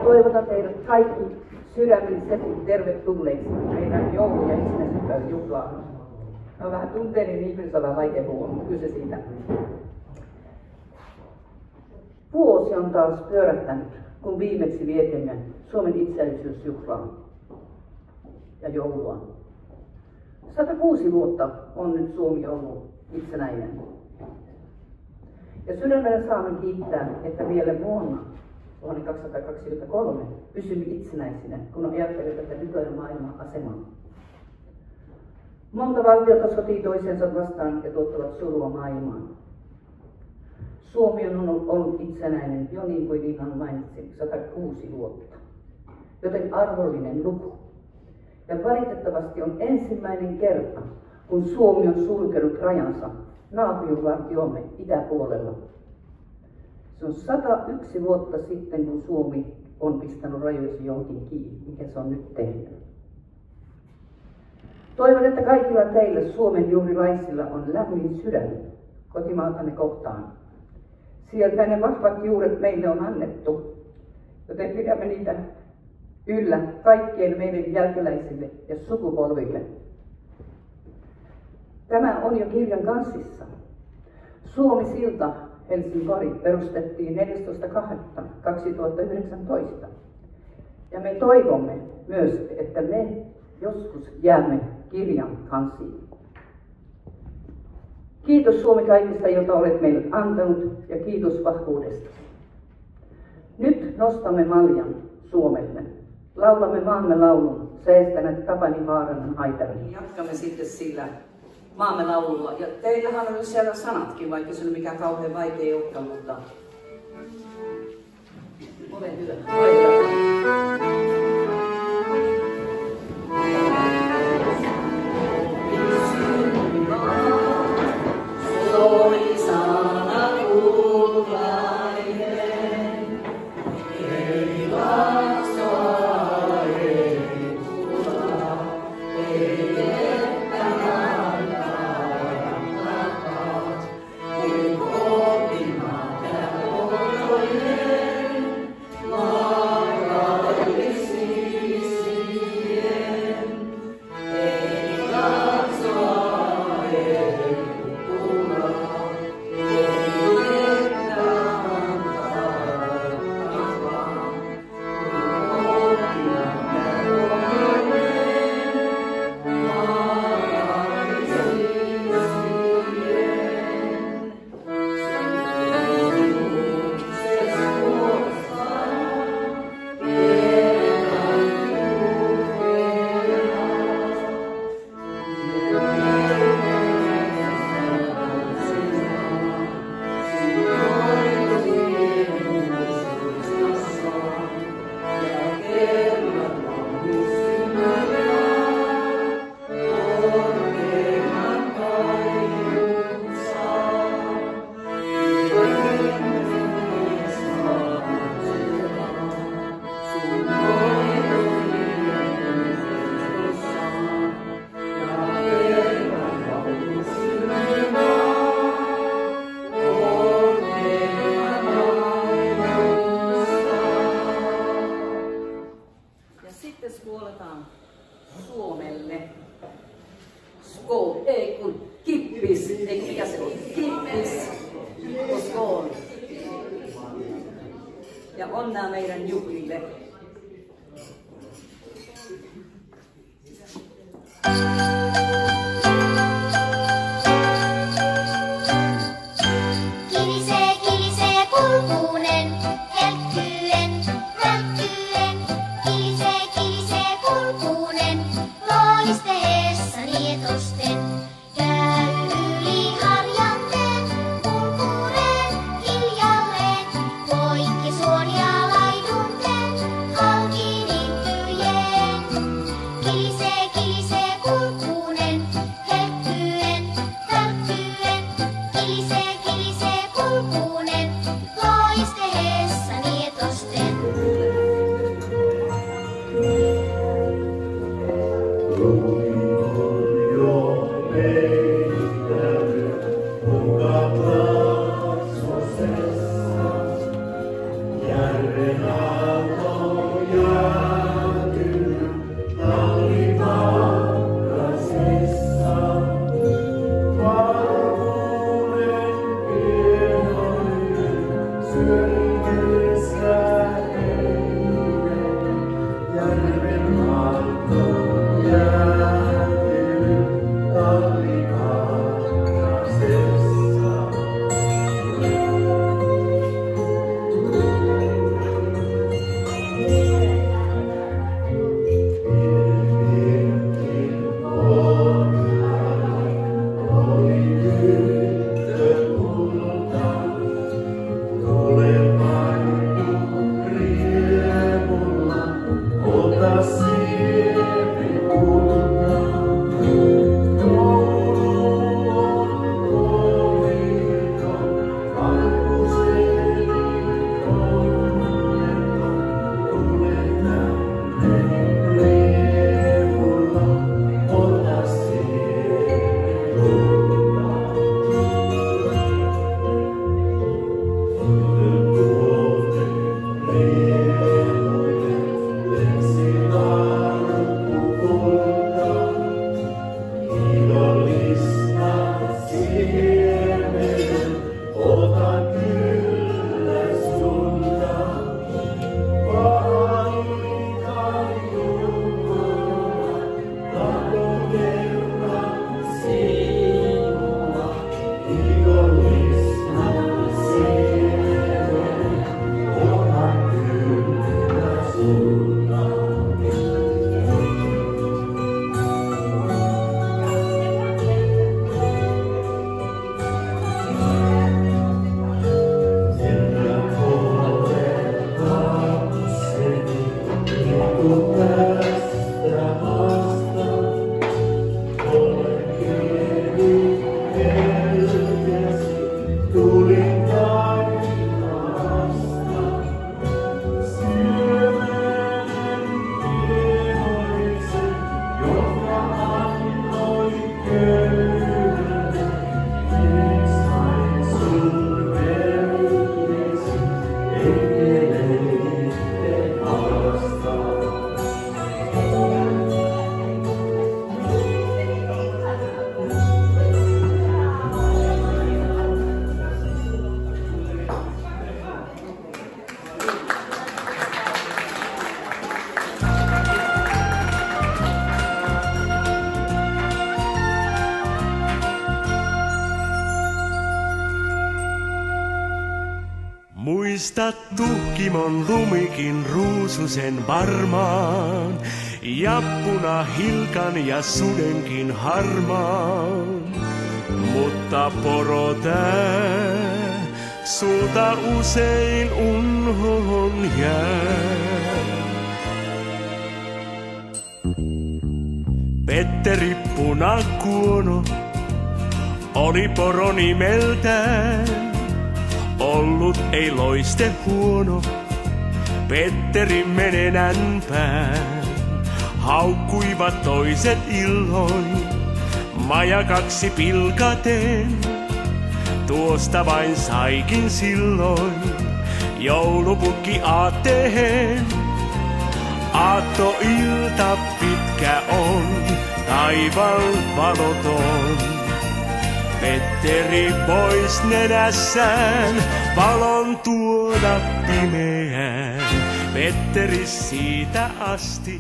toivotan teidät kaikki sydämellisesti tervetulleiksi meidän joulu- ja itsenäisyyspäivän juhlaan. On vähän tunteellinen ihminen, on vähän vaikea puhua, mutta kyllä se siitä. Vuosi on taas pyörähtänyt, kun viimeksi vietimme Suomen itsenäisyysjuhlaa ja joulua. 106 vuotta on nyt Suomi ollut itsenäinen. Ja sydämellä saamme kiittää, että vielä vuonna 1223 pysymme itsenäisinä, kun ajattelee tätä nykyään maailman asemaa. Monta valtiota sotii toisensa vastaan ja tuottavat surua maailmaan. Suomi on ollut itsenäinen jo niin kuin Viikan mainitsin, 106 vuotta, joten arvollinen luku. Ja valitettavasti on ensimmäinen kerta, kun Suomi on sulkenut rajansa naapurivaltiomme itäpuolella. Se on 101 vuotta sitten, kun Suomi on pistänyt rajoissa johonkin kiinni, mikä se on nyt tehnyt. Toivon, että kaikilla teillä Suomen juurilaisilla on lämmin sydän kotimaatanne kohtaan. Sieltä ne vahvat juuret meille on annettu, joten pidämme niitä yllä kaikkien meidän jälkeläisille ja sukupolville. Tämä on jo kirjan kansissa. Suomi-silta Helsingin-Pori perustettiin 14.8.2019. Ja me toivomme myös, että me joskus jäämme kirjan kansiin. Kiitos Suomi kaikista, jota olet meille antanut, ja kiitos vahvuudesta. Nyt nostamme maljan Suomelle. Laulamme maamme laulun, seestänä Tapani Haaranan haitarin. Jatkamme sitten sillä maamme laululla. Ja teillähän on siellä sanatkin, vaikka se on mikään kauhean vaikea ottaa, mutta ole hyvä. Suomelle. Skål, ei kun kippis, ei mikä se on, kippis, skål. Ja onnea meidän juhlille. Suon ja laidunten Muista tuhkimon lumikin ruususen varmaan, ja punahilkan ja sudenkin harmaan. Mutta porotää sulta usein unhoon jää. Petteri Punakuono oli poro nimeltään. Ollut ei loiste huono, Petteri menenänpään. Haukkuivat toiset illoin, majakaksi pilkaten. Tuosta vain saikin silloin joulupukki aatteen. Aattoilta pitkä on, taivaan valoton. Petteri pois nenässään, valon tuoda pimeään. Petteri siitä asti